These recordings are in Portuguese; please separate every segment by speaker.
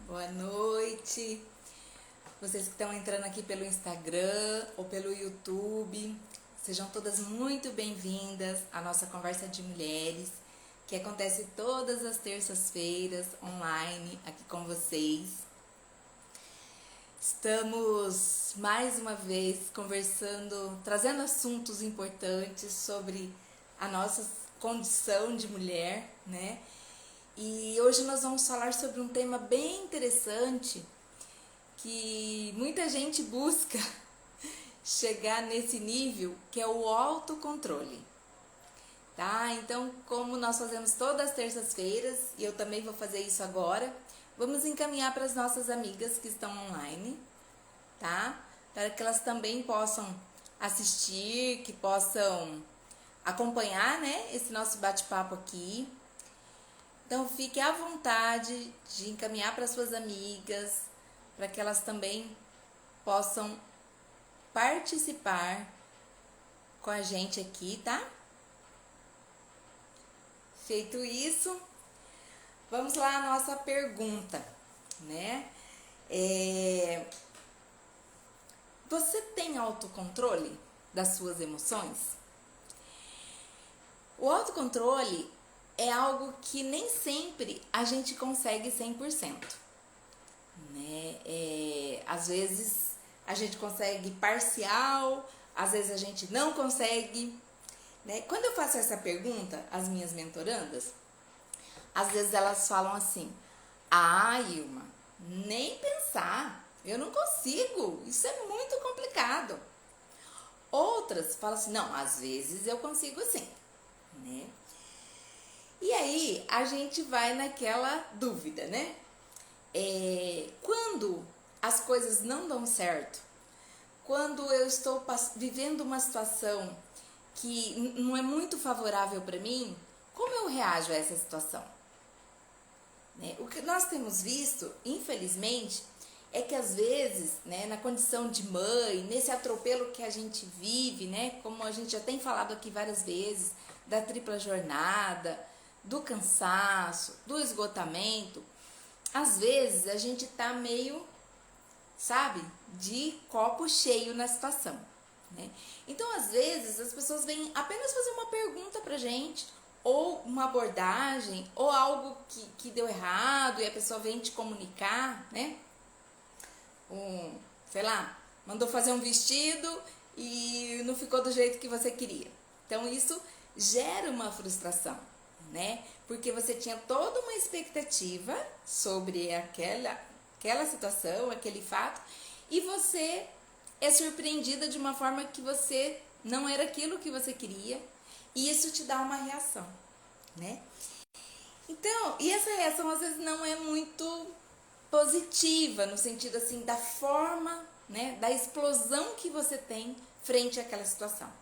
Speaker 1: Boa noite. Vocês que estão entrando aqui pelo Instagram ou pelo YouTube, sejam todas muito bem-vindas à nossa conversa de mulheres, que acontece todas as terças-feiras online aqui com vocês. Estamos mais uma vez conversando, trazendo assuntos importantes sobre a nossa condição de mulher, né? E hoje nós vamos falar sobre um tema bem interessante que muita gente busca chegar nesse nível, que é o autocontrole, tá? Então, como nós fazemos todas as terças-feiras, e eu também vou fazer isso agora, vamos encaminhar para as nossas amigas que estão online, tá? Para que elas também possam assistir, que possam acompanhar, né, esse nosso bate-papo aqui. Então, fique à vontade de encaminhar para suas amigas, para que elas também possam participar com a gente aqui, tá? Feito isso, vamos lá à nossa pergunta, né? Você tem autocontrole das suas emoções? O autocontrole é algo que nem sempre a gente consegue 100%, né? Às vezes a gente consegue parcial, às vezes a gente não consegue, né? Quando eu faço essa pergunta às minhas mentorandas, às vezes elas falam assim: ah, Ilma, nem pensar, eu não consigo, isso é muito complicado. Outras falam assim: não, às vezes eu consigo sim, né? E aí a gente vai naquela dúvida, né? Quando as coisas não dão certo, quando eu estou vivendo uma situação que não é muito favorável para mim, como eu reajo a essa situação? Né? O que nós temos visto, infelizmente, é que às vezes, né, na condição de mãe, nesse atropelo que a gente vive, né, como a gente já tem falado aqui várias vezes, da tripla jornada, do cansaço, do esgotamento, às vezes a gente tá meio, sabe, de copo cheio na situação, né? Então, às vezes, as pessoas vêm apenas fazer uma pergunta pra gente, ou uma abordagem, ou algo que deu errado e a pessoa vem te comunicar, né? Sei lá, mandou fazer um vestido e não ficou do jeito que você queria. Então, isso gera uma frustração, né? Porque você tinha toda uma expectativa sobre aquela situação, aquele fato, e você é surpreendida de uma forma que você não era aquilo que você queria, e isso te dá uma reação, né? Então, e essa reação às vezes não é muito positiva, no sentido assim, da forma, né, da explosão que você tem frente àquela situação.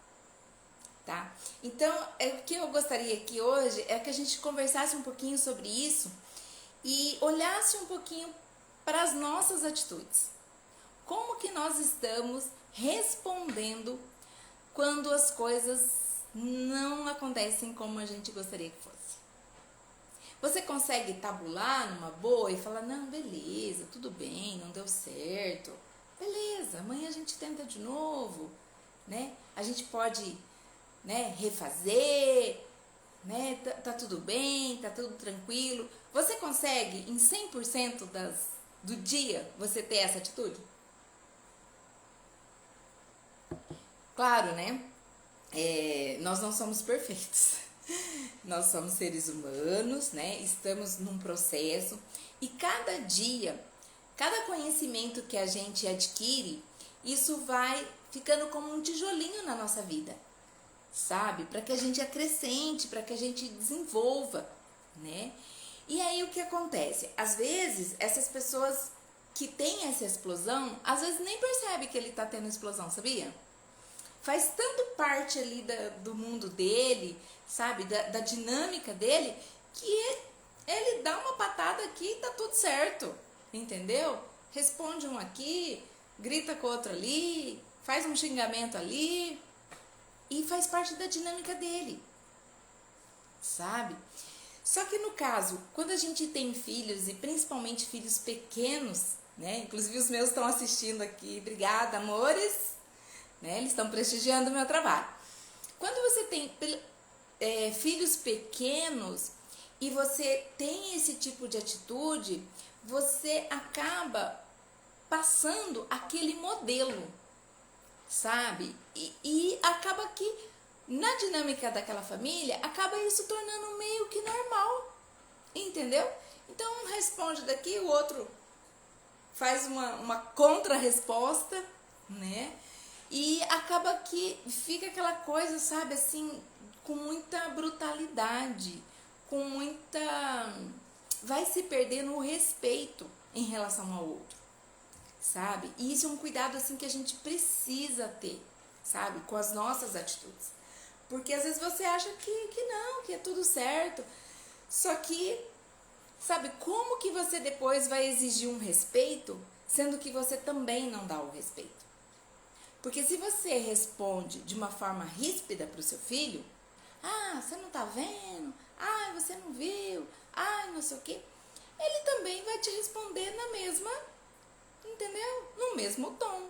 Speaker 1: Tá? Então, o que eu gostaria aqui hoje é que a gente conversasse um pouquinho sobre isso e olhasse um pouquinho para as nossas atitudes. Como que nós estamos respondendo quando as coisas não acontecem como a gente gostaria que fosse? Você consegue tabular numa boa e falar: não, beleza, tudo bem, não deu certo. Beleza, amanhã a gente tenta de novo, né? A gente pode, né, refazer, né, tá tudo bem, tá tudo tranquilo. Você consegue em 100% do dia você ter essa atitude? Claro, né? Nós não somos perfeitos. Nós somos seres humanos, né? Estamos num processo e cada dia, cada conhecimento que a gente adquire, isso vai ficando como um tijolinho na nossa vida, sabe? Para que a gente acrescente, para que a gente desenvolva, né? E aí o que acontece? Às vezes, essas pessoas que têm essa explosão, às vezes nem percebe que ele tá tendo explosão, sabia? Faz tanto parte ali do mundo dele, sabe? Da dinâmica dele, que ele dá uma patada aqui e tá tudo certo, entendeu? Responde um aqui, grita com o outro ali, faz um xingamento ali, e faz parte da dinâmica dele, sabe? Só que no caso, quando a gente tem filhos, e principalmente filhos pequenos, né? Inclusive os meus estão assistindo aqui, obrigada, amores, né? Eles estão prestigiando o meu trabalho. Quando você tem filhos pequenos e você tem esse tipo de atitude, você acaba passando aquele modelo, sabe? E acaba que na dinâmica daquela família, acaba isso tornando meio que normal, entendeu? Então um responde daqui, o outro faz uma contra-resposta, né? E acaba que fica aquela coisa, sabe, assim, com muita brutalidade, com muita... vai se perdendo o respeito em relação ao outro, sabe? E isso é um cuidado, assim, que a gente precisa ter, sabe? Com as nossas atitudes. Porque às vezes você acha que não, que é tudo certo. Só que, sabe, como que você depois vai exigir um respeito, sendo que você também não dá o respeito? Porque se você responde de uma forma ríspida para o seu filho, ah, você não tá vendo? Ah, você não viu? Ah, não sei o quê. Ele também vai te responder na mesma, entendeu? No mesmo tom.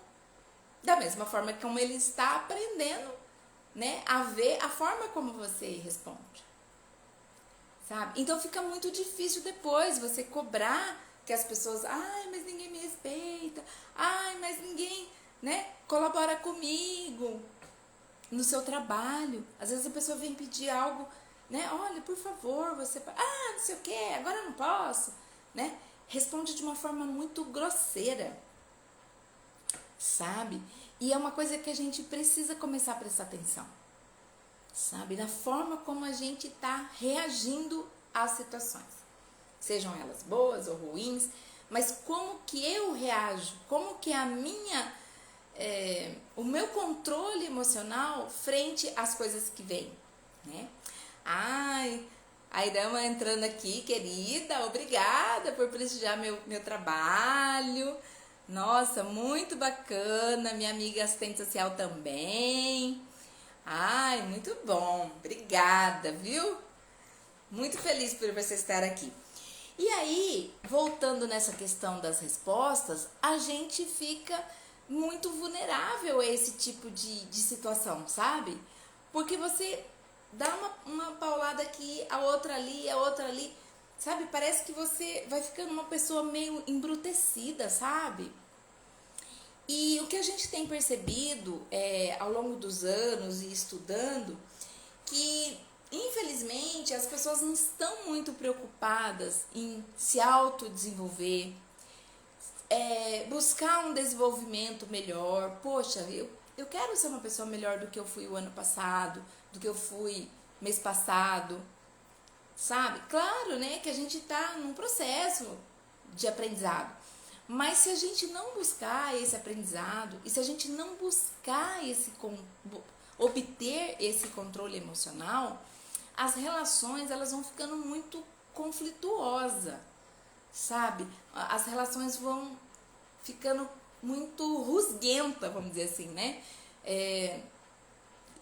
Speaker 1: Da mesma forma como ele está aprendendo, né, a ver a forma como você responde, sabe? Então fica muito difícil depois você cobrar que as pessoas, ai, mas ninguém me respeita, ai, mas ninguém, né, colabora comigo no seu trabalho. Às vezes a pessoa vem pedir algo, né, olha, por favor, você, não sei o que, agora eu não posso, né? Responde de uma forma muito grosseira, sabe? E é uma coisa que a gente precisa começar a prestar atenção, sabe? Na forma como a gente está reagindo às situações. Sejam elas boas ou ruins, mas como que eu reajo, como que o meu controle emocional frente às coisas que vêm, né? Ai, a Irama entrando aqui, querida, obrigada por prestigiar meu trabalho. Nossa, muito bacana, minha amiga assistente social também. Ai, muito bom, obrigada, viu? Muito feliz por você estar aqui. E aí, voltando nessa questão das respostas, a gente fica muito vulnerável a esse tipo de situação, sabe? Porque você dá uma paulada aqui, a outra ali, sabe? Parece que você vai ficando uma pessoa meio embrutecida, sabe? E o que a gente tem percebido ao longo dos anos e estudando, que infelizmente as pessoas não estão muito preocupadas em se autodesenvolver, buscar um desenvolvimento melhor. Poxa, eu quero ser uma pessoa melhor do que eu fui o ano passado, do que eu fui mês passado, sabe? Claro, né, que a gente está num processo de aprendizado. Mas se a gente não buscar esse aprendizado, e se a gente não buscar obter esse controle emocional, as relações elas vão ficando muito conflituosas, sabe? As relações vão ficando muito rusguenta, vamos dizer assim, né?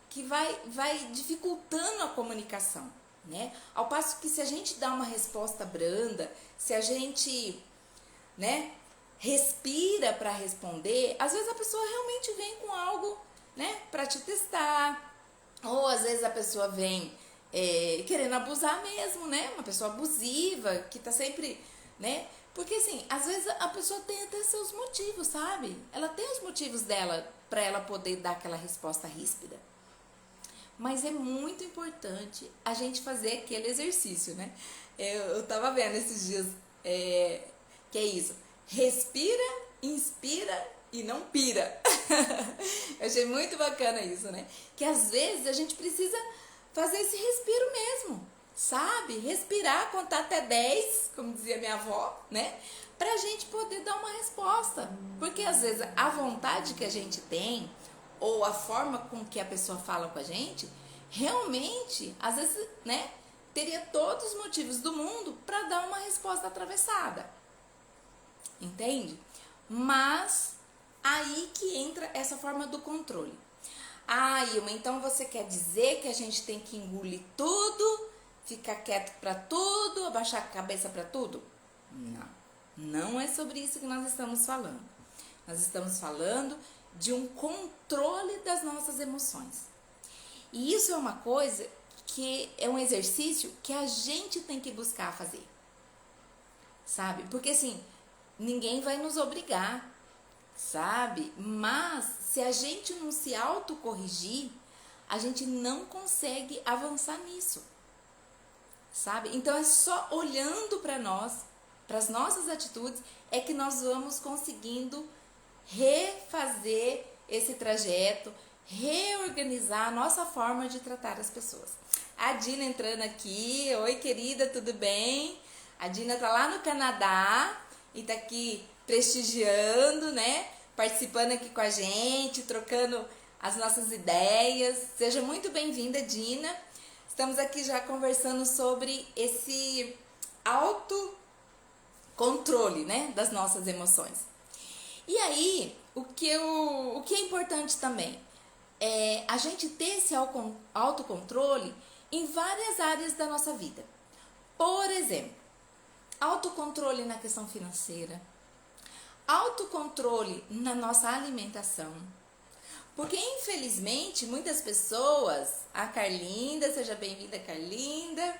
Speaker 1: Que vai dificultando a comunicação, né? Ao passo que se a gente dá uma resposta branda, se a gente, né, respira para responder, às vezes a pessoa realmente vem com algo, né, para te testar, ou às vezes a pessoa vem querendo abusar mesmo, né, uma pessoa abusiva, que tá sempre, né, porque assim, às vezes a pessoa tem até seus motivos, sabe, ela tem os motivos dela para ela poder dar aquela resposta ríspida, mas é muito importante a gente fazer aquele exercício, né, eu tava vendo esses dias, que é isso, respira, inspira e não pira. Eu achei muito bacana isso, né? Que às vezes a gente precisa fazer esse respiro mesmo, sabe? Respirar, contar até 10, como dizia minha avó, né? Pra gente poder dar uma resposta. Porque às vezes a vontade que a gente tem, ou a forma com que a pessoa fala com a gente, realmente, às vezes, né? Teria todos os motivos do mundo para dar uma resposta atravessada. Entende? Mas aí que entra essa forma do controle. Ilma, então você quer dizer que a gente tem que engolir tudo, ficar quieto para tudo, abaixar a cabeça para tudo? Não, não é sobre isso que nós estamos falando. Nós estamos falando de um controle das nossas emoções. E isso é uma coisa que é um exercício que a gente tem que buscar fazer, sabe? Porque assim, ninguém vai nos obrigar, sabe? Mas se a gente não se autocorrigir, a gente não consegue avançar nisso, sabe? Então é só olhando para nós, para as nossas atitudes, é que nós vamos conseguindo refazer esse trajeto, reorganizar a nossa forma de tratar as pessoas. A Dina entrando aqui. Oi, querida, tudo bem? A Dina tá lá no Canadá e tá aqui prestigiando, né? Participando aqui com a gente, trocando as nossas ideias. Seja muito bem-vinda, Dina. Estamos aqui já conversando sobre esse autocontrole, né, das nossas emoções. E aí, o que é importante também é a gente ter esse autocontrole em várias áreas da nossa vida. Por exemplo, autocontrole na questão financeira, autocontrole na nossa alimentação. Porque, infelizmente, muitas pessoas, a Carlinda, seja bem-vinda, Carlinda,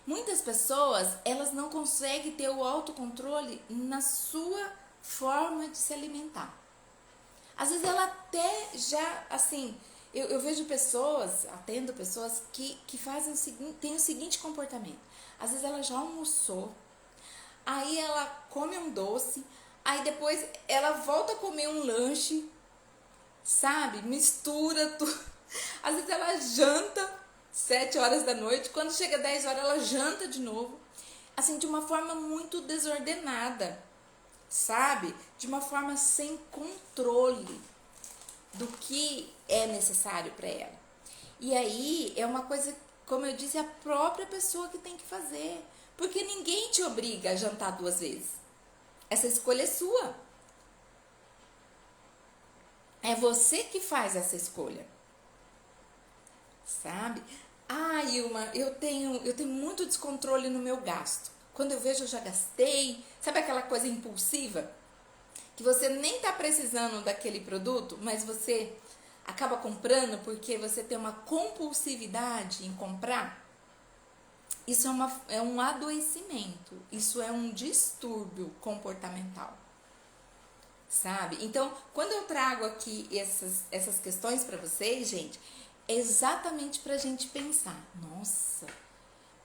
Speaker 1: muitas pessoas, elas não conseguem ter o autocontrole na sua forma de se alimentar. Às vezes ela até já, assim, eu vejo pessoas, atendo pessoas que fazem o seguinte, tem o seguinte comportamento. Às vezes ela já almoçou, aí ela come um doce, aí depois ela volta a comer um lanche, sabe? Mistura tudo. Às vezes ela janta 7 horas da noite, quando chega 10 horas ela janta de novo, assim, de uma forma muito desordenada, sabe? De uma forma sem controle do que é necessário para ela. E aí é uma coisa, como eu disse, a própria pessoa que tem que fazer, porque ninguém te obriga a jantar 2 vezes. Essa escolha é sua. É você que faz essa escolha, sabe? Ah, Ilma, eu tenho muito descontrole no meu gasto. Quando eu vejo, eu já gastei. Sabe aquela coisa impulsiva? Que você nem tá precisando daquele produto, mas você acaba comprando porque você tem uma compulsividade em comprar. Isso é um adoecimento. Isso é um distúrbio comportamental. Sabe? Então, quando eu trago aqui essas questões para vocês, gente, é exatamente pra gente pensar. Nossa,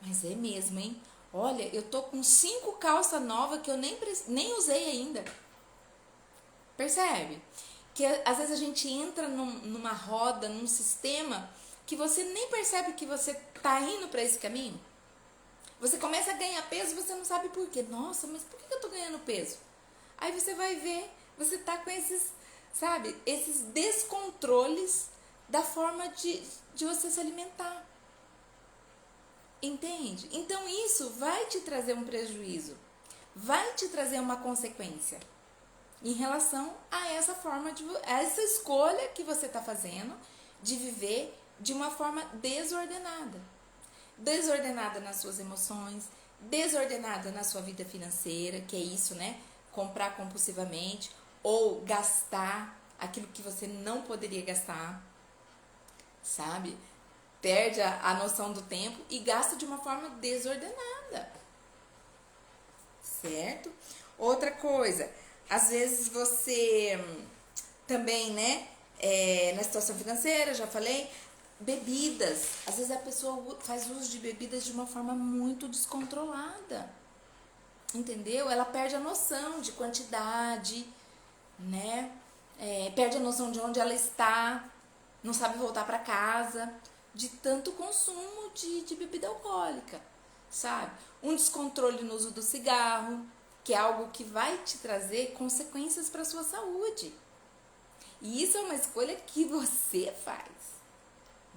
Speaker 1: mas é mesmo, hein? Olha, eu tô com 5 calças novas que eu nem usei ainda. Percebe? Que às vezes a gente entra numa roda, num sistema que você nem percebe que você tá indo para esse caminho. Você começa a ganhar peso e você não sabe por quê. Nossa, mas por que eu tô ganhando peso? Aí você vai ver, você tá com esses, sabe, esses descontroles da forma de você se alimentar. Entende? Então isso vai te trazer um prejuízo, vai te trazer uma consequência em relação a essa forma a essa escolha que você está fazendo de viver de uma forma desordenada. Desordenada nas suas emoções, desordenada na sua vida financeira, que é isso, né? Comprar compulsivamente ou gastar aquilo que você não poderia gastar, sabe? Perde a noção do tempo e gasta de uma forma desordenada, certo? Outra coisa, às vezes você também, né, na situação financeira, já falei, bebidas. Às vezes a pessoa faz uso de bebidas de uma forma muito descontrolada, entendeu? Ela perde a noção de quantidade, né? Perde a noção de onde ela está, não sabe voltar para casa, de tanto consumo de bebida alcoólica, sabe? Um descontrole no uso do cigarro, que é algo que vai te trazer consequências para a sua saúde. E isso é uma escolha que você faz,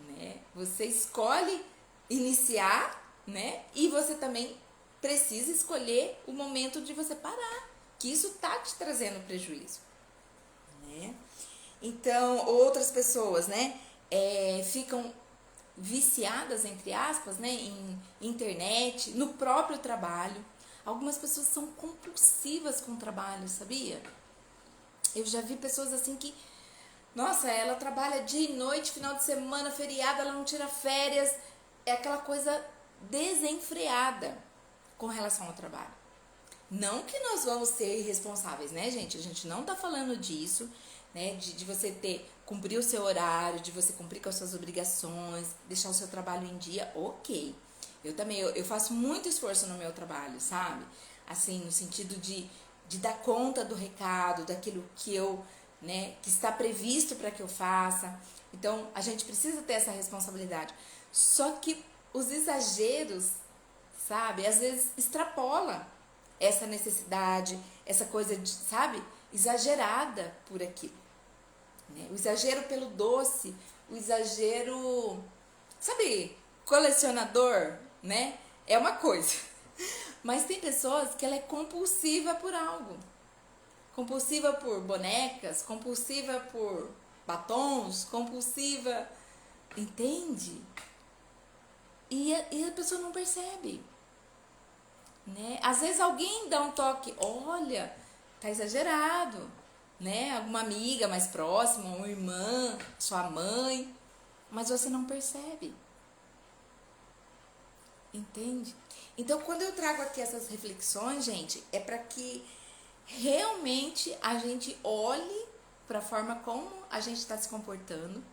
Speaker 1: né? Você escolhe iniciar, né? E você também precisa escolher o momento de você parar, que isso tá te trazendo prejuízo, né? Então, outras pessoas, né, ficam viciadas, entre aspas, né, em internet, no próprio trabalho. Algumas pessoas são compulsivas com o trabalho, sabia? Eu já vi pessoas assim que, nossa, ela trabalha dia e noite, final de semana, feriado, ela não tira férias. É aquela coisa desenfreada com relação ao trabalho. Não que nós vamos ser irresponsáveis, né, gente? A gente não tá falando disso, né? De você cumprir o seu horário, de você cumprir com as suas obrigações, deixar o seu trabalho em dia, ok. Eu também, eu faço muito esforço no meu trabalho, sabe? Assim, no sentido de dar conta do recado, daquilo que eu, né, que está previsto para que eu faça. Então, a gente precisa ter essa responsabilidade. Só que os exageros, sabe, às vezes extrapola essa necessidade, essa coisa de, sabe, exagerada por aquilo. Né? O exagero pelo doce, o exagero, sabe, colecionador, né? É uma coisa. Mas tem pessoas que ela é compulsiva por algo. Compulsiva por bonecas, compulsiva por batons, compulsiva, entende? E a pessoa não percebe. Né? Às vezes alguém dá um toque, olha, tá exagerado, né? Alguma amiga mais próxima, uma irmã, sua mãe, mas você não percebe. Entende? Então, quando eu trago aqui essas reflexões, gente, é para que realmente a gente olhe para a forma como a gente está se comportando,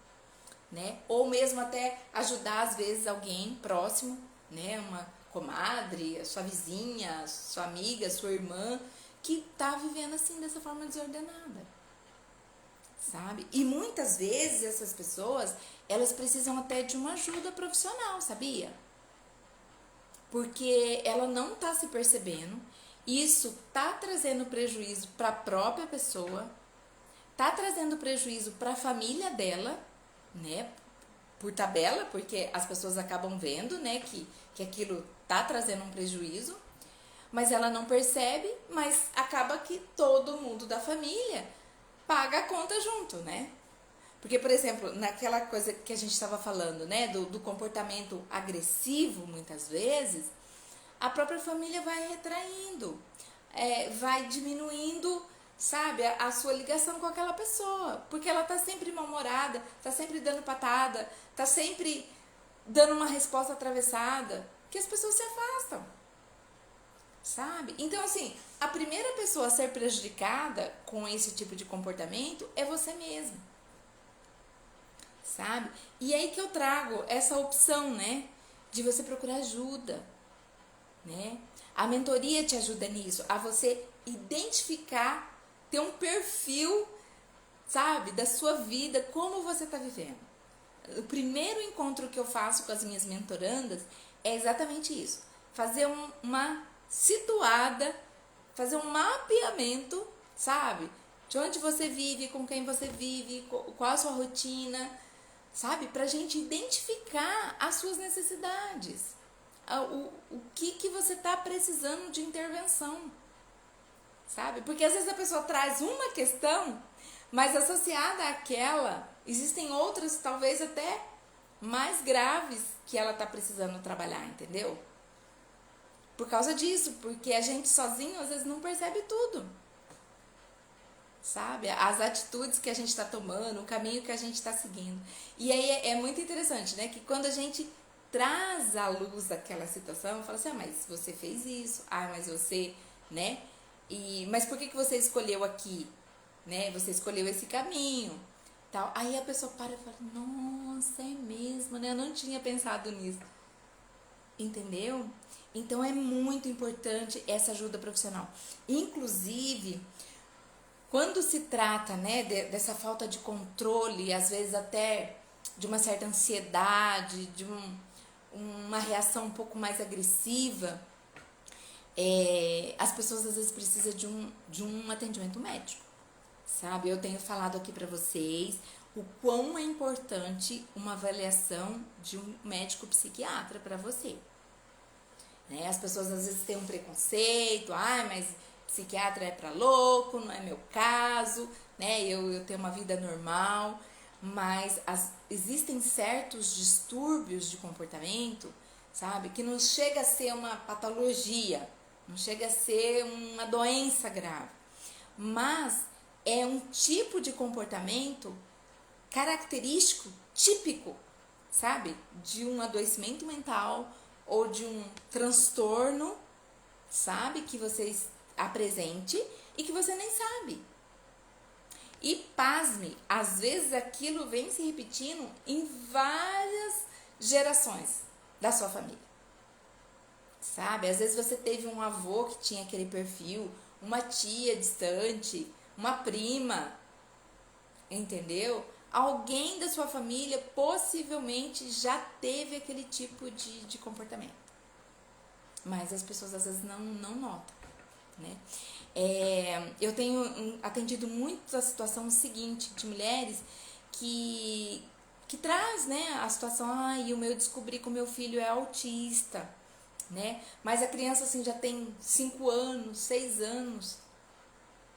Speaker 1: né? Ou mesmo até ajudar, às vezes, alguém próximo, né? Uma comadre, sua vizinha, sua amiga, sua irmã, que tá vivendo assim, dessa forma desordenada, sabe? E muitas vezes essas pessoas, elas precisam até de uma ajuda profissional, sabia? Porque ela não tá se percebendo, isso tá trazendo prejuízo para a própria pessoa, tá trazendo prejuízo para a família dela, né? Por tabela, porque as pessoas acabam vendo, né, que aquilo tá trazendo um prejuízo, mas ela não percebe, mas acaba que todo mundo da família paga a conta junto, né? Porque, por exemplo, naquela coisa que a gente estava falando, né, do comportamento agressivo, muitas vezes, a própria família vai retraindo, vai diminuindo, sabe, a sua ligação com aquela pessoa, porque ela tá sempre mal-humorada, tá sempre dando patada, tá sempre dando uma resposta atravessada, que as pessoas se afastam, sabe? Então, assim, a primeira pessoa a ser prejudicada com esse tipo de comportamento é você mesmo, sabe? E aí que eu trago essa opção, né, de você procurar ajuda, né? A mentoria te ajuda nisso, a você identificar, ter um perfil, sabe, da sua vida, como você está vivendo. O primeiro encontro que eu faço com as minhas mentorandas é exatamente isso. Fazer uma situada, fazer um mapeamento, sabe? De onde você vive, com quem você vive, qual a sua rotina, sabe? Pra gente identificar as suas necessidades. O que você tá precisando de intervenção, sabe? Porque às vezes a pessoa traz uma questão, mas associada àquela, existem outras talvez até mais graves que ela tá precisando trabalhar, entendeu? Por causa disso, porque a gente sozinho às vezes não percebe tudo, sabe? As atitudes que a gente está tomando, o caminho que a gente está seguindo. E aí é muito interessante, né? Que quando a gente traz à luz aquela situação, fala assim, mas você fez isso, mas você, né? Mas por que você escolheu aqui, né? Você escolheu esse caminho, tal. Aí a pessoa para e fala, nossa, é mesmo, né? Eu não tinha pensado nisso. Entendeu? Então é muito importante essa ajuda profissional. Inclusive, quando se trata, né, dessa falta de controle, às vezes até de uma certa ansiedade, de uma reação um pouco mais agressiva, as pessoas às vezes precisam de um atendimento médico, sabe? Eu tenho falado aqui para vocês o quão é importante uma avaliação de um médico psiquiatra para você. Né? As pessoas às vezes têm um preconceito, mas psiquiatra é para louco, não é meu caso, né? Eu tenho uma vida normal, mas existem certos distúrbios de comportamento, sabe, que não chega a ser uma patologia, não chega a ser uma doença grave, mas é um tipo de comportamento característico, típico, sabe, de um adoecimento mental ou de um transtorno, sabe, que você apresente e que você nem sabe. E pasme, às vezes aquilo vem se repetindo em várias gerações da sua família, sabe? Às vezes você teve um avô que tinha aquele perfil, uma tia distante, uma prima, entendeu? Alguém da sua família possivelmente já teve aquele tipo de comportamento, mas as pessoas às vezes não notam, né? Eu tenho atendido muito a situação seguinte de mulheres que traz, né, a situação, eu descobri que o meu filho é autista, né? Mas a criança assim já tem 5 anos, 6 anos,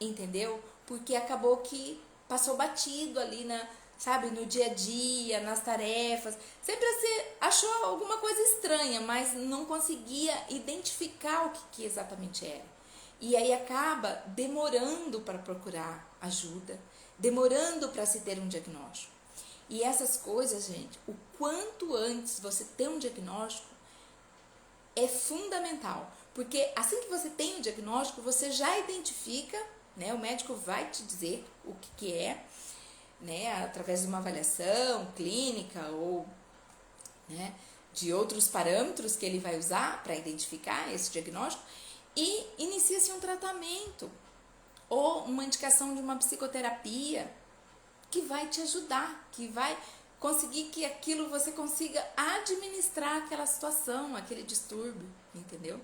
Speaker 1: entendeu? Porque acabou que passou batido ali sabe, no dia a dia, nas tarefas. Sempre você achou alguma coisa estranha, mas não conseguia identificar o que exatamente era. E aí acaba demorando para procurar ajuda, demorando para se ter um diagnóstico. E essas coisas, gente, o quanto antes você ter um diagnóstico é fundamental. Porque assim que você tem o diagnóstico, você já identifica, né? O médico vai te dizer o que é, né? Através de uma avaliação clínica ou, né, de outros parâmetros que ele vai usar para identificar esse diagnóstico. E inicia-se um tratamento ou uma indicação de uma psicoterapia que vai te ajudar, que vai conseguir que aquilo você consiga administrar aquela situação, aquele distúrbio, entendeu?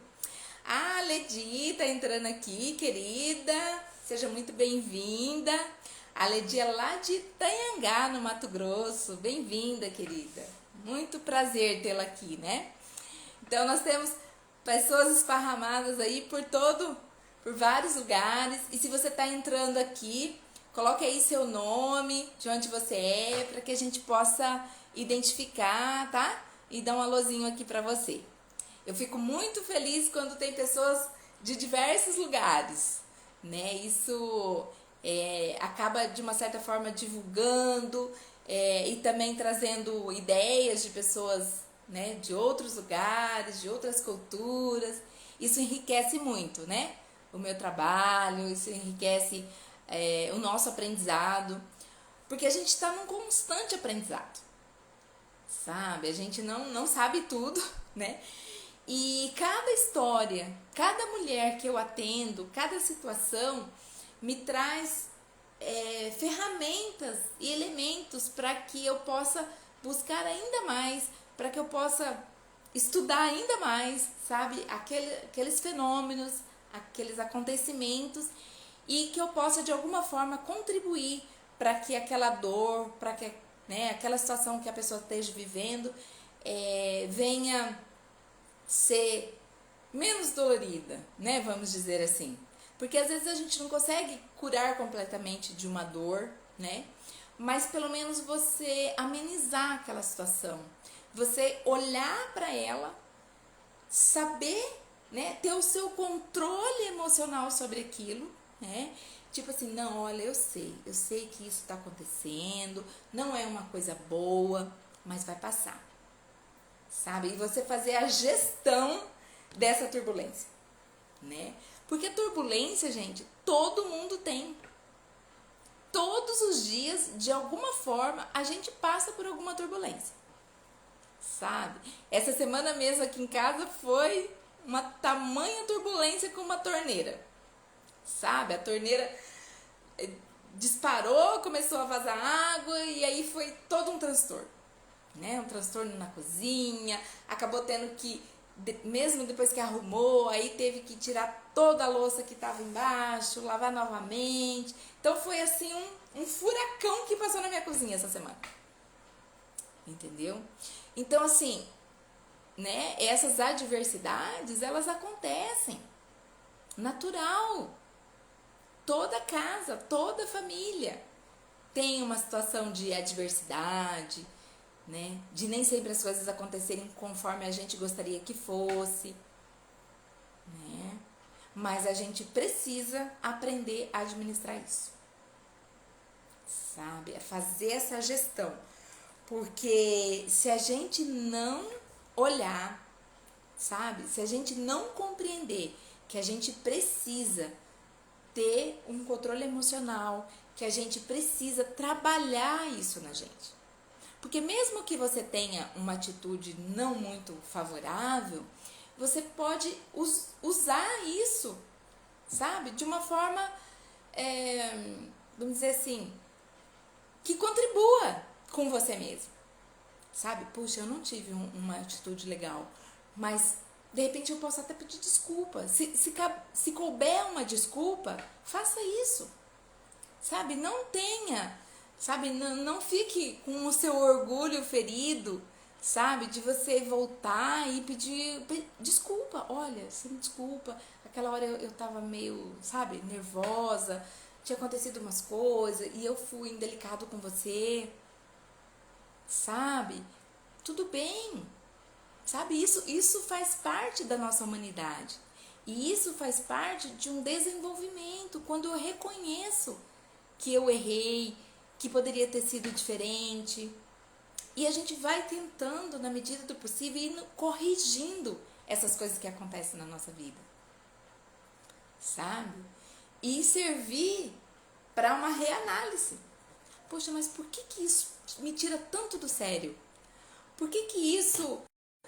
Speaker 1: A Ledi tá entrando aqui, querida, seja muito bem-vinda. A Ledi é lá de Itanhangá, no Mato Grosso, bem-vinda, querida. Muito prazer tê-la aqui, né? Então nós temos pessoas esparramadas aí por vários lugares. E se você está entrando aqui, coloque aí seu nome, de onde você é, para que a gente possa identificar, tá? E dar um alôzinho aqui para você. Eu fico muito feliz quando tem pessoas de diversos lugares, né? Isso acaba de uma certa forma divulgando e também trazendo ideias de pessoas, né, de outros lugares, de outras culturas. Isso enriquece muito, né, o meu trabalho, isso enriquece o nosso aprendizado, porque a gente está num constante aprendizado, sabe? A gente não sabe tudo, né? E cada história, cada mulher que eu atendo, cada situação me traz ferramentas e elementos para que eu possa buscar ainda mais, para que eu possa estudar ainda mais, sabe, aqueles fenômenos, aqueles acontecimentos, e que eu possa de alguma forma contribuir para que aquela dor, para que, né, aquela situação que a pessoa esteja vivendo venha ser menos dolorida, né, vamos dizer assim. Porque às vezes a gente não consegue curar completamente de uma dor, né? Mas pelo menos você amenizar aquela situação. Você olhar para ela, saber, né, ter o seu controle emocional sobre aquilo, né? Tipo assim, não, olha, eu sei que isso está acontecendo, não é uma coisa boa, mas vai passar, sabe? E você fazer a gestão dessa turbulência, né? Porque turbulência, gente, todo mundo tem. Todos os dias, de alguma forma, a gente passa por alguma turbulência, sabe? Essa semana mesmo aqui em casa foi uma tamanha turbulência com uma torneira, sabe? A torneira disparou, começou a vazar água e aí foi todo um transtorno, né? Um transtorno na cozinha, acabou tendo que, mesmo depois que arrumou, aí teve que tirar toda a louça que estava embaixo, lavar novamente. Então foi assim um furacão que passou na minha cozinha essa semana, entendeu? Então assim, né, essas adversidades, elas acontecem, natural, toda casa, toda família, tem uma situação de adversidade, né? De nem sempre as coisas acontecerem conforme a gente gostaria que fosse, né? Mas a gente precisa aprender a administrar isso, sabe? É fazer essa gestão. Porque se a gente não olhar, sabe? Se a gente não compreender que a gente precisa ter um controle emocional, que a gente precisa trabalhar isso na gente. Porque mesmo que você tenha uma atitude não muito favorável, você pode usar isso, sabe? De uma forma, vamos dizer assim, que contribua com você mesmo, sabe? Puxa, eu não tive uma atitude legal, mas de repente eu posso até pedir desculpa. Se couber uma desculpa, faça isso, sabe? Não tenha, sabe? Não fique com o seu orgulho ferido, sabe? De você voltar e pedir desculpa. Olha, você me desculpa, aquela hora eu tava meio, sabe, nervosa, tinha acontecido umas coisas e eu fui indelicado com você, sabe? Tudo bem, sabe? Isso faz parte da nossa humanidade. E isso faz parte de um desenvolvimento, quando eu reconheço que eu errei, que poderia ter sido diferente. E a gente vai tentando, na medida do possível, ir corrigindo essas coisas que acontecem na nossa vida, sabe? E servir para uma reanálise. Poxa, mas por que isso me tira tanto do sério? Por que isso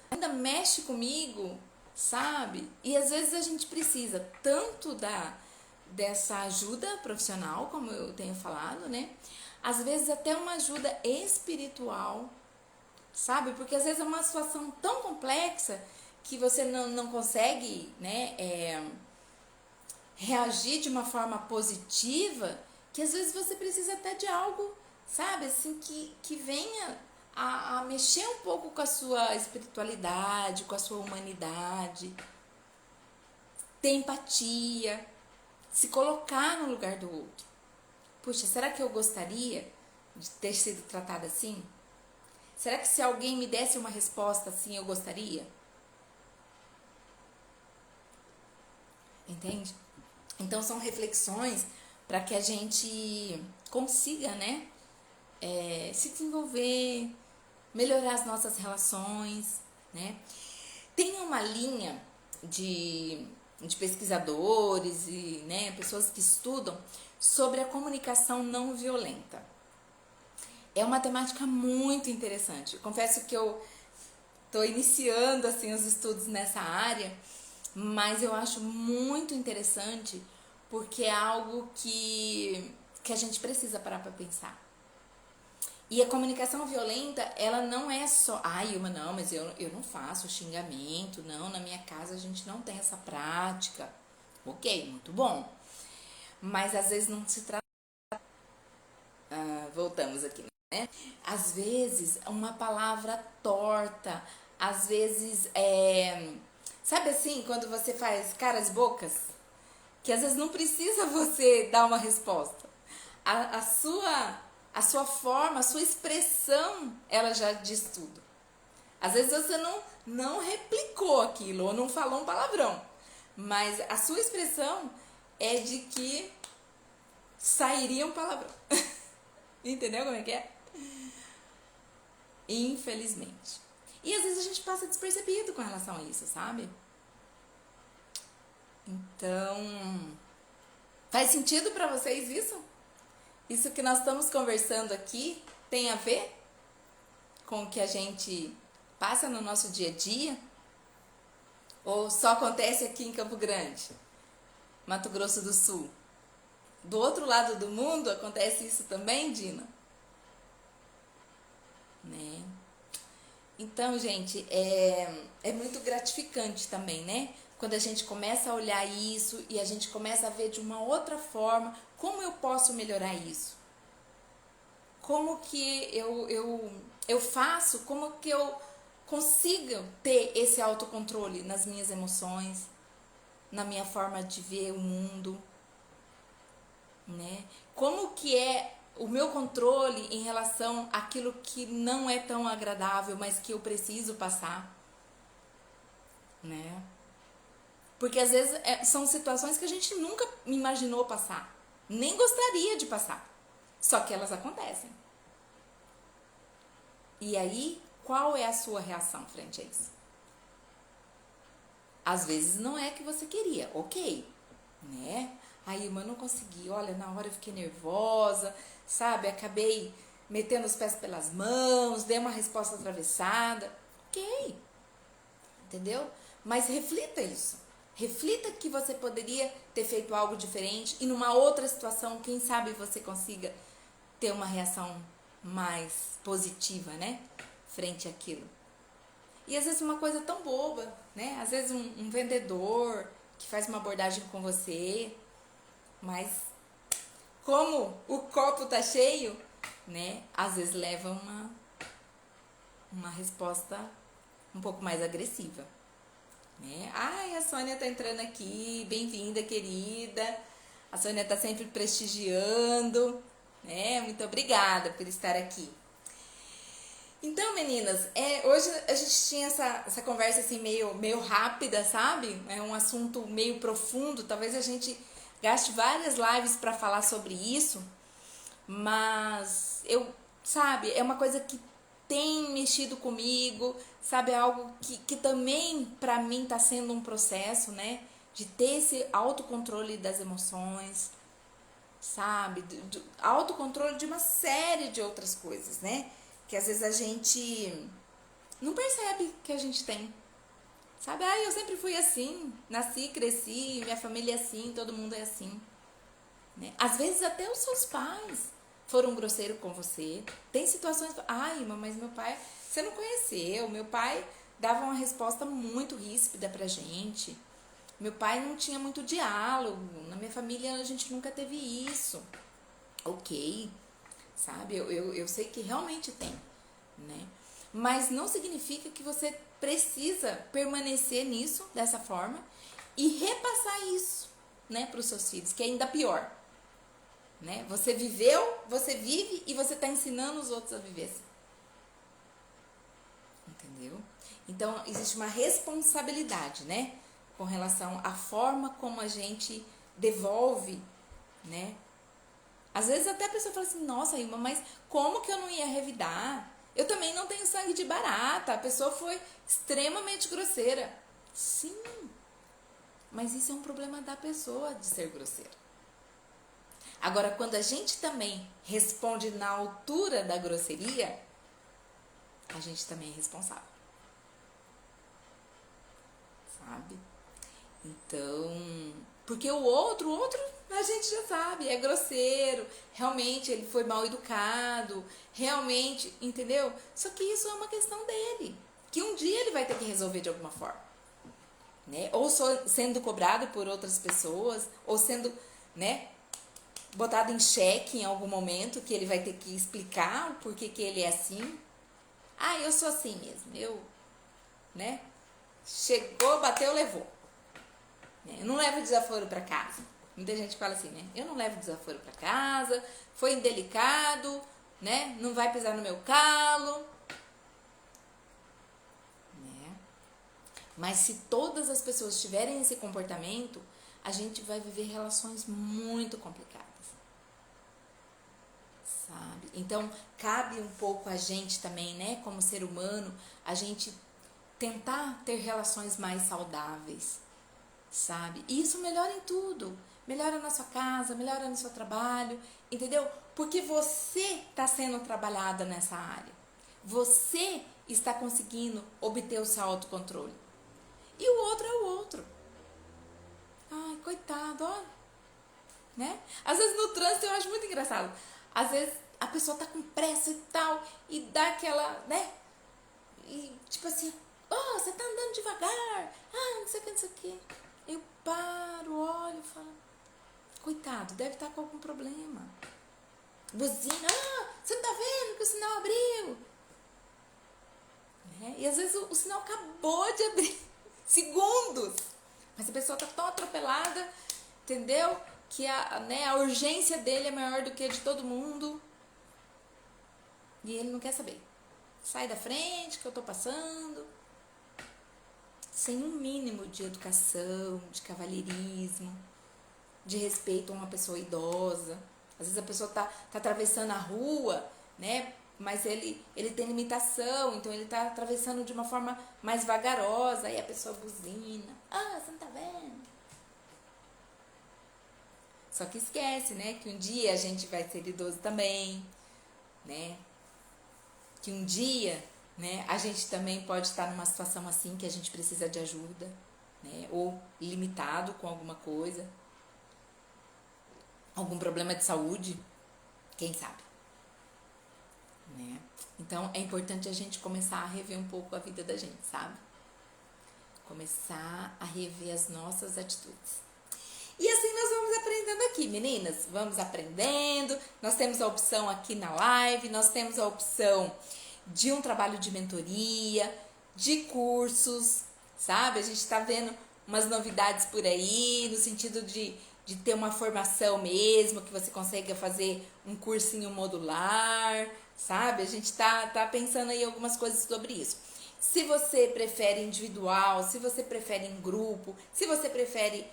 Speaker 1: ainda mexe comigo, sabe? E às vezes a gente precisa tanto dessa ajuda profissional, como eu tenho falado, né? Às vezes até uma ajuda espiritual, sabe? Porque às vezes é uma situação tão complexa que você não consegue, né, reagir de uma forma positiva, que às vezes você precisa até de algo, sabe? Assim, que venha a mexer um pouco com a sua espiritualidade, com a sua humanidade, ter empatia, se colocar no lugar do outro. Puxa, será que eu gostaria de ter sido tratada assim? Será que se alguém me desse uma resposta assim, eu gostaria? Entende? Então são reflexões para que a gente consiga, né, se desenvolver, melhorar as nossas relações, né? Tem uma linha de pesquisadores e, né, pessoas que estudam sobre a comunicação não violenta. É uma temática muito interessante. Eu confesso que eu estou iniciando assim os estudos nessa área, mas eu acho muito interessante porque é algo que a gente precisa parar para pensar. E a comunicação violenta, ela não é só... não, mas eu não faço xingamento, não, na minha casa a gente não tem essa prática. Ok, muito bom. Mas às vezes não se trata... voltamos aqui, né? Às vezes uma palavra torta, às vezes sabe assim, quando você faz caras e bocas? Que às vezes não precisa você dar uma resposta. A sua forma, a sua expressão, ela já diz tudo. Às vezes você não replicou aquilo ou não falou um palavrão, mas a sua expressão é de que sairia um palavrão. Entendeu como é que é? Infelizmente. E às vezes a gente passa despercebido com relação a isso, sabe? Então, faz sentido pra vocês isso? Isso que nós estamos conversando aqui tem a ver com o que a gente passa no nosso dia a dia? Ou só acontece aqui em Campo Grande, Mato Grosso do Sul? Do outro lado do mundo acontece isso também, Dina? Né? Então, gente, é muito gratificante também, né? Quando a gente começa a olhar isso e a gente começa a ver de uma outra forma, como eu posso melhorar isso? Como que eu faço, como que eu consigo ter esse autocontrole nas minhas emoções, na minha forma de ver o mundo, né? Como que é o meu controle em relação àquilo que não é tão agradável, mas que eu preciso passar, né? Porque às vezes são situações que a gente nunca imaginou passar, nem gostaria de passar, só que elas acontecem. E aí, qual é a sua reação frente a isso? Às vezes não é que você queria, ok, né? Aí, mas não consegui, olha, na hora eu fiquei nervosa, sabe? Acabei metendo os pés pelas mãos, dei uma resposta atravessada, ok, entendeu? Mas reflita isso. Reflita que você poderia ter feito algo diferente e numa outra situação, quem sabe você consiga ter uma reação mais positiva, né? Frente àquilo. E às vezes uma coisa tão boba, né? Às vezes um vendedor que faz uma abordagem com você, mas como o copo tá cheio, né? Às vezes leva uma resposta um pouco mais agressiva, né? Ai, a Sônia tá entrando aqui, bem-vinda, querida. A Sônia tá sempre prestigiando, né? Muito obrigada por estar aqui. Então, meninas, hoje a gente tinha essa conversa assim meio rápida, sabe? É um assunto meio profundo, talvez a gente gaste várias lives para falar sobre isso, mas sabe, é uma coisa que tem mexido comigo, sabe, é algo que também para mim tá sendo um processo, né? De ter esse autocontrole das emoções, sabe? Autocontrole de uma série de outras coisas, né? Que às vezes a gente não percebe que a gente tem. Sabe? Ah, eu sempre fui assim, nasci, cresci, minha família é assim, todo mundo é assim. Né? Às vezes até os seus pais foram grosseiros com você. Tem situações, ai, mas meu pai, você não conheceu, meu pai dava uma resposta muito ríspida pra gente. Meu pai não tinha muito diálogo, na minha família a gente nunca teve isso. Ok, sabe? Eu sei que realmente tem, né? Mas não significa que você precisa permanecer nisso, dessa forma, e repassar isso, né, para os seus filhos, que é ainda pior, né? Você viveu, você vive e você está ensinando os outros a viver assim. Entendeu? Então, existe uma responsabilidade, né, com relação à forma como a gente devolve, né? Às vezes até a pessoa fala assim, nossa, Ilma, mas como que eu não ia revidar? Eu também não tenho sangue de barata. A pessoa foi extremamente grosseira. Sim, mas isso é um problema da pessoa de ser grosseira. Agora, quando a gente também responde na altura da grosseria, a gente também é responsável. Sabe? Então, porque o outro a gente já sabe, é grosseiro, realmente ele foi mal educado, realmente, entendeu? Só que isso é uma questão dele, que um dia ele vai ter que resolver de alguma forma, né? Ou sendo cobrado por outras pessoas, ou sendo, né, botado em xeque em algum momento, que ele vai ter que explicar o porquê que ele é assim. Ah, eu sou assim mesmo, né? Chegou, bateu, levou. Eu não levo desaforo para casa. Muita gente fala assim, né? Eu não levo desaforo para casa, foi indelicado, né? Não vai pisar no meu calo. Né? Mas se todas as pessoas tiverem esse comportamento, a gente vai viver relações muito complicadas. Sabe? Então, cabe um pouco a gente também, né? Como ser humano, a gente tentar ter relações mais saudáveis. Sabe? E isso melhora em tudo. Melhora na sua casa, melhora no seu trabalho, entendeu? Porque você está sendo trabalhada nessa área. Você está conseguindo obter o seu autocontrole. E o outro é o outro. Ai, coitado, ó. Né? Às vezes no trânsito eu acho muito engraçado. Às vezes a pessoa tá com pressa e tal, e dá aquela, né? E tipo assim, oh, você tá andando devagar. Ah, não sei o que, não sei o que. Eu paro, olho e falo, coitado, deve estar com algum problema. Buzina, você não tá vendo que o sinal abriu? Né? E às vezes o sinal acabou de abrir, segundos. Mas a pessoa tá tão atropelada, entendeu? Que a urgência dele é maior do que a de todo mundo. E ele não quer saber. Sai da frente que eu tô passando. Sem um mínimo de educação, de cavalheirismo, de respeito a uma pessoa idosa. Às vezes a pessoa tá atravessando a rua, né? Mas ele tem limitação, então ele tá atravessando de uma forma mais vagarosa, aí a pessoa buzina. Ah, você não tá vendo? Só que esquece, né? Que um dia a gente vai ser idoso também, né? Que um dia, né, a gente também pode estar numa situação assim que a gente precisa de ajuda, né? Ou limitado com alguma coisa. Algum problema de saúde, quem sabe, né? Então é importante a gente começar a rever um pouco a vida da gente, sabe? Começar a rever as nossas atitudes. E assim nós vamos aprendendo aqui, meninas. Vamos aprendendo. Nós temos a opção aqui na live, nós temos a opção de um trabalho de mentoria, de cursos, sabe? A gente tá vendo umas novidades por aí, no sentido de ter uma formação mesmo, que você consiga fazer um cursinho modular, sabe? A gente tá pensando aí algumas coisas sobre isso. Se você prefere individual, se você prefere em grupo, se você prefere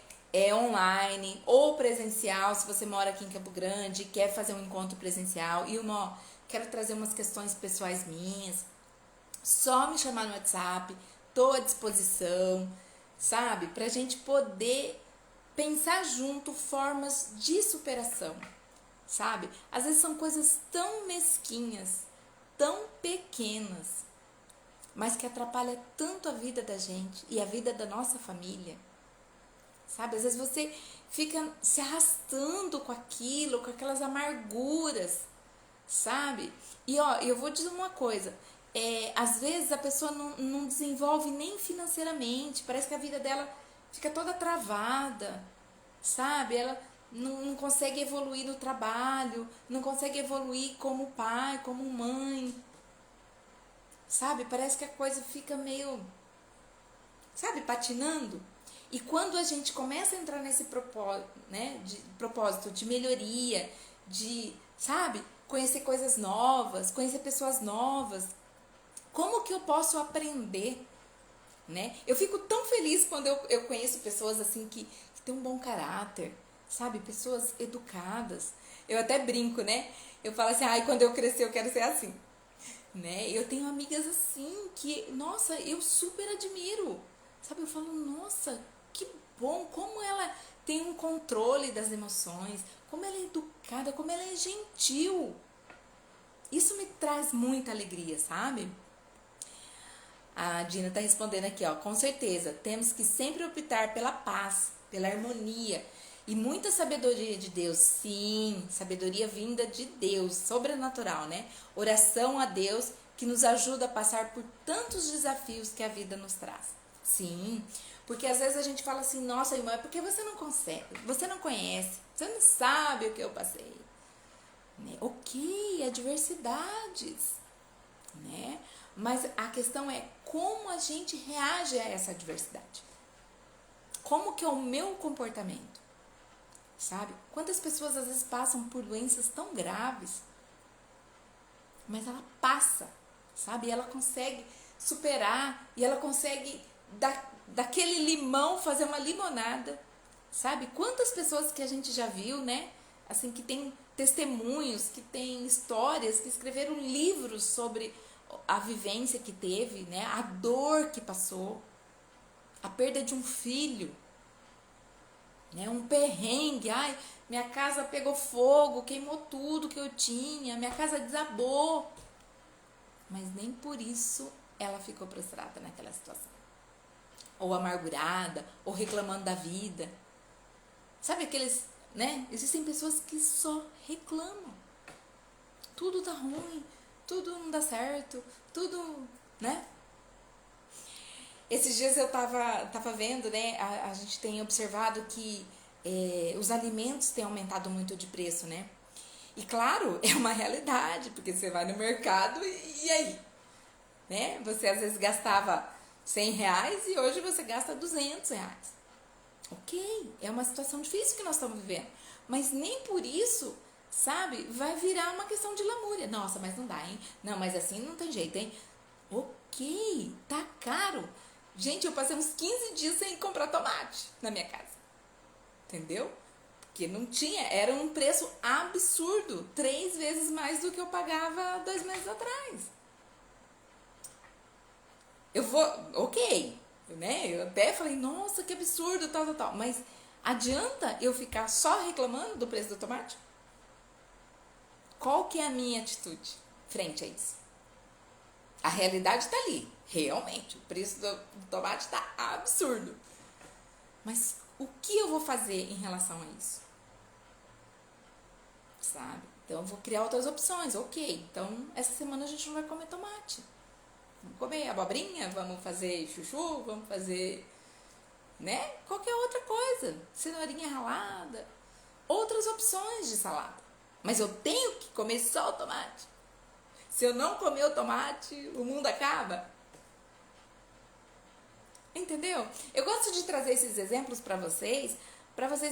Speaker 1: online ou presencial, se você mora aqui em Campo Grande, quer fazer um encontro presencial e quero trazer umas questões pessoais minhas, só me chamar no WhatsApp, tô à disposição, sabe? Pra gente poder pensar junto formas de superação, sabe? Às vezes são coisas tão mesquinhas, tão pequenas, mas que atrapalham tanto a vida da gente e a vida da nossa família, sabe? Às vezes você fica se arrastando com aquilo, com aquelas amarguras, sabe? E ó, eu vou dizer uma coisa, às vezes a pessoa não desenvolve nem financeiramente, parece que a vida dela fica toda travada, sabe? Ela não consegue evoluir no trabalho, não consegue evoluir como pai, como mãe, sabe? Parece que a coisa fica meio, sabe, patinando. E quando a gente começa a entrar nesse propósito, né, de propósito de melhoria, de, sabe, conhecer coisas novas, conhecer pessoas novas, como que eu posso aprender, né? Eu fico tão feliz quando eu conheço pessoas assim que têm um bom caráter, sabe? Pessoas educadas. Eu até brinco, né? Eu falo assim, ai, quando eu crescer eu quero ser assim, né? Eu tenho amigas assim que, nossa, eu super admiro, sabe? Eu falo, nossa, que bom, como ela tem um controle das emoções, como ela é educada, como ela é gentil. Isso me traz muita alegria, sabe? A Dina tá respondendo aqui, ó, com certeza, temos que sempre optar pela paz, pela harmonia e muita sabedoria de Deus. Sim, sabedoria vinda de Deus, sobrenatural, né? Oração a Deus que nos ajuda a passar por tantos desafios que a vida nos traz. Sim, porque às vezes a gente fala assim, nossa, irmã, é porque você não consegue, você não conhece, você não sabe o que eu passei. Né? Ok, adversidades, né? Mas a questão é como a gente reage a essa adversidade. Como que é o meu comportamento? Sabe? Quantas pessoas às vezes passam por doenças tão graves, mas ela passa, sabe? E ela consegue superar, e ela consegue daquele limão fazer uma limonada, sabe? Quantas pessoas que a gente já viu, né? Assim, que tem testemunhos, que tem histórias, que escreveram livros sobre a vivência que teve, né? A dor que passou, a perda de um filho, né? Um perrengue, ai, minha casa pegou fogo, queimou tudo que eu tinha, minha casa desabou. Mas nem por isso ela ficou prostrada naquela situação. Ou amargurada, ou reclamando da vida. Sabe aqueles, né? Existem pessoas que só reclamam. Tudo tá ruim, tudo não dá certo, tudo, né? Esses dias eu tava vendo, né? A gente tem observado que os alimentos têm aumentado muito de preço, né? E claro, é uma realidade, porque você vai no mercado e aí? Né? Você às vezes gastava R$100 e hoje você gasta R$200. Ok, é uma situação difícil que nós estamos vivendo. Mas nem por isso sabe? Vai virar uma questão de lamúria. Nossa, mas não dá, hein? Não, mas assim não tem jeito, hein? Ok, tá caro. Gente, eu passei uns 15 dias sem comprar tomate na minha casa. Entendeu? Porque não tinha, era um preço absurdo. 3 vezes mais do que eu pagava 2 meses atrás. Eu vou, ok, né? Eu até falei, nossa, que absurdo, tal, tal, tal. Mas adianta eu ficar só reclamando do preço do tomate? Qual que é a minha atitude frente a isso? A realidade está ali, realmente. O preço do tomate está absurdo. Mas o que eu vou fazer em relação a isso? Sabe? Então eu vou criar outras opções. Ok, então essa semana a gente não vai comer tomate. Vamos comer abobrinha, vamos fazer chuchu, vamos fazer, né? Qualquer outra coisa. Cenourinha ralada. Outras opções de salada. Mas eu tenho que comer só o tomate. Se eu não comer o tomate, o mundo acaba. Entendeu? Eu gosto de trazer esses exemplos para vocês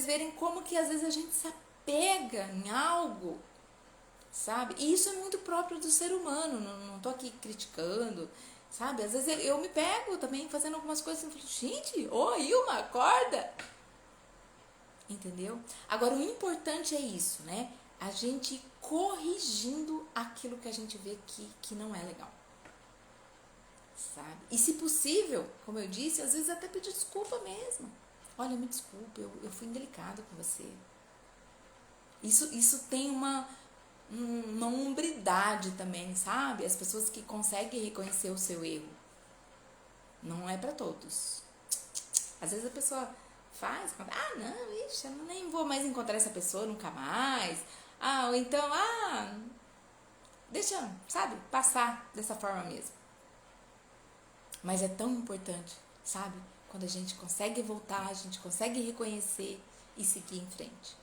Speaker 1: verem como que às vezes a gente se apega em algo, sabe? E isso é muito próprio do ser humano, não tô aqui criticando, sabe? Às vezes eu me pego também fazendo algumas coisas e falo, gente, ô Ilma, acorda! Entendeu? Agora o importante é isso, né? A gente corrigindo aquilo que a gente vê que não é legal. Sabe? E se possível, como eu disse, às vezes até pedir desculpa mesmo. Olha, me desculpe, eu fui indelicado com você. Isso tem uma hombridade também, sabe? As pessoas que conseguem reconhecer o seu erro. Não é para todos. Às vezes a pessoa faz, não, ixi, eu nem vou mais encontrar essa pessoa nunca mais. Ou então, deixa, sabe, passar dessa forma mesmo. Mas é tão importante, sabe? Quando a gente consegue voltar, a gente consegue reconhecer e seguir em frente.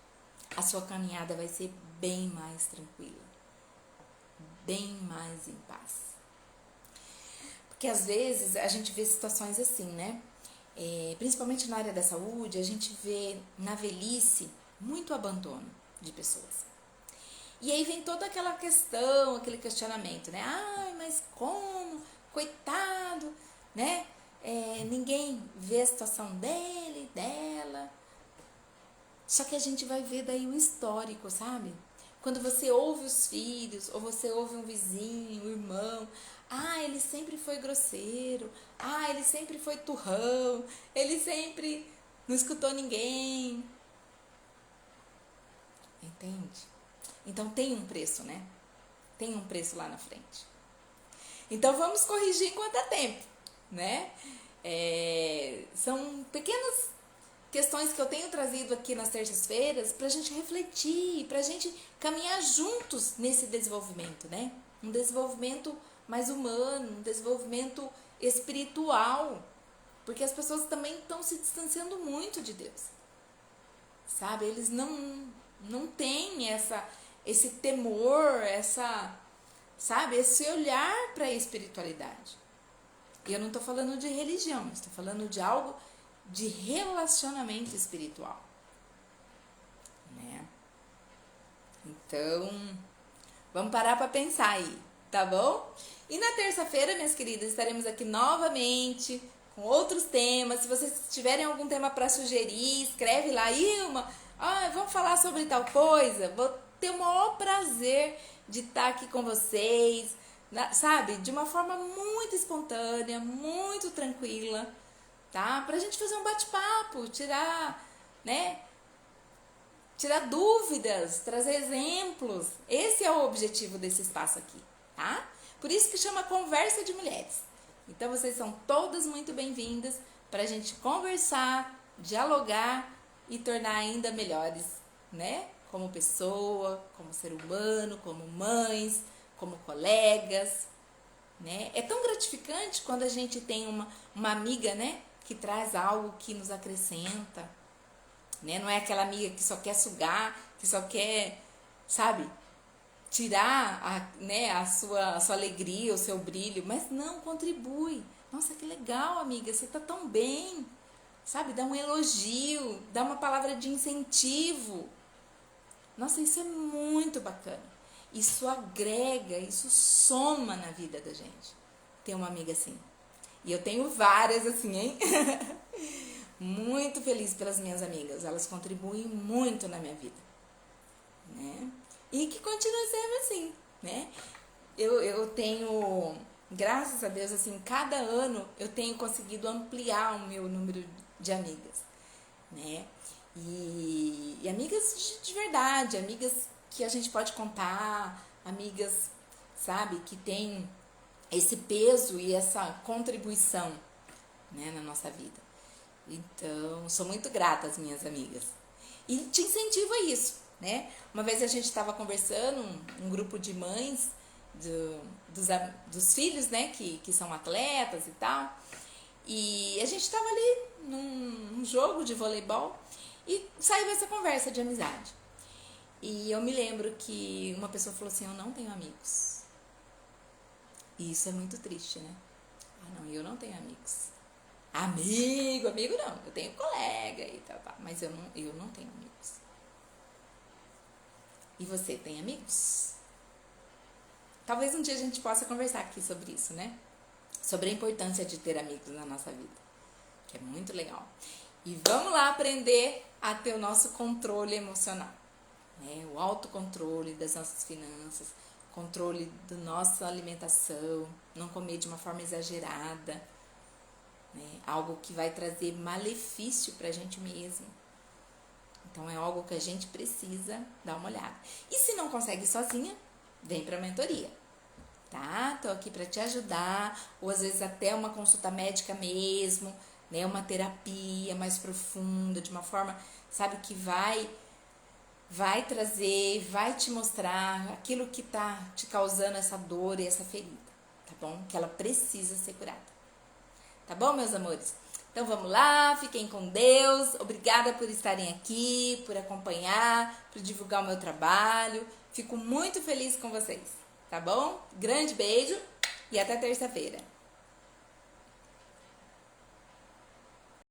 Speaker 1: A sua caminhada vai ser bem mais tranquila, bem mais em paz. Porque às vezes a gente vê situações assim, né? Principalmente na área da saúde, a gente vê na velhice muito abandono de pessoas. E aí vem toda aquela questão, aquele questionamento, né? Mas como? Coitado, né? Ninguém vê a situação dele, dela. Só que a gente vai ver daí o histórico, sabe? Quando você ouve os filhos, ou você ouve um vizinho, um irmão, ele sempre foi grosseiro, ele sempre foi turrão, ele sempre não escutou ninguém. Entende? Então tem um preço, né? Tem um preço lá na frente. Então vamos corrigir enquanto é tempo, né? São pequenas questões que eu tenho trazido aqui nas terças-feiras para a gente refletir, para a gente caminhar juntos nesse desenvolvimento, né? Um desenvolvimento mais humano, um desenvolvimento espiritual, porque as pessoas também estão se distanciando muito de Deus, sabe? Eles não têm esse temor, sabe? Esse olhar para a espiritualidade. E eu não estou falando de religião, estou falando de algo de relacionamento espiritual, né? Então, vamos parar para pensar aí, tá bom? E na terça-feira, minhas queridas, estaremos aqui novamente com outros temas. Se vocês tiverem algum tema para sugerir, escreve lá, Ilma, vamos falar sobre tal coisa. Vou ter o maior prazer de estar aqui com vocês, sabe? De uma forma muito espontânea, muito tranquila, tá? Pra gente fazer um bate-papo, tirar dúvidas, trazer exemplos. Esse é o objetivo desse espaço aqui, tá? Por isso que chama Conversa de Mulheres. Então vocês são todas muito bem-vindas pra gente conversar, dialogar e tornar ainda melhores, né? Como pessoa, como ser humano, como mães, como colegas, né? É tão gratificante quando a gente tem uma amiga, né? Que traz algo que nos acrescenta, né? Não é aquela amiga que só quer sugar, que só quer, sabe, tirar a sua alegria, o seu brilho, mas não, contribui. Nossa, que legal, amiga, você tá tão bem, sabe? Dá um elogio, dá uma palavra de incentivo, Nossa, isso é muito bacana. Isso agrega, isso soma na vida da gente. Ter uma amiga assim. E eu tenho várias assim, hein? Muito feliz pelas minhas amigas. Elas contribuem muito na minha vida, né? E que continua sendo assim, né? Eu tenho, graças a Deus, assim, cada ano eu tenho conseguido ampliar o meu número de amigas, né? E amigas de verdade, amigas que a gente pode contar, amigas, sabe, que tem esse peso e essa contribuição, né, na nossa vida. Então, sou muito grata às minhas amigas. E te incentivo a isso, né? Uma vez a gente estava conversando, um grupo de mães dos filhos, né, que são atletas e tal. E a gente estava ali num jogo de voleibol e saiu essa conversa de amizade. E eu me lembro que uma pessoa falou assim, eu não tenho amigos. E isso é muito triste, né? Ah, não, eu não tenho amigos. Amigo não, eu tenho colega e tal, mas eu não tenho amigos. E você tem amigos? Talvez um dia a gente possa conversar aqui sobre isso, né? Sobre a importância de ter amigos na nossa vida, que é muito legal. E vamos lá aprender a ter o nosso controle emocional, né? O autocontrole das nossas finanças, controle da nossa alimentação, não comer de uma forma exagerada, né? Algo que vai trazer malefício pra gente mesmo. Então é algo que a gente precisa dar uma olhada. E se não consegue sozinha, vem pra mentoria, tá? Tô aqui pra te ajudar, ou às vezes até uma consulta médica mesmo, né? Uma terapia mais profunda, de uma forma, sabe, que vai trazer, vai te mostrar aquilo que tá te causando essa dor e essa ferida, tá bom? Que ela precisa ser curada. Tá bom, meus amores? Então vamos lá, fiquem com Deus. Obrigada por estarem aqui, por acompanhar, por divulgar o meu trabalho. Fico muito feliz com vocês, tá bom? Grande beijo e até terça-feira.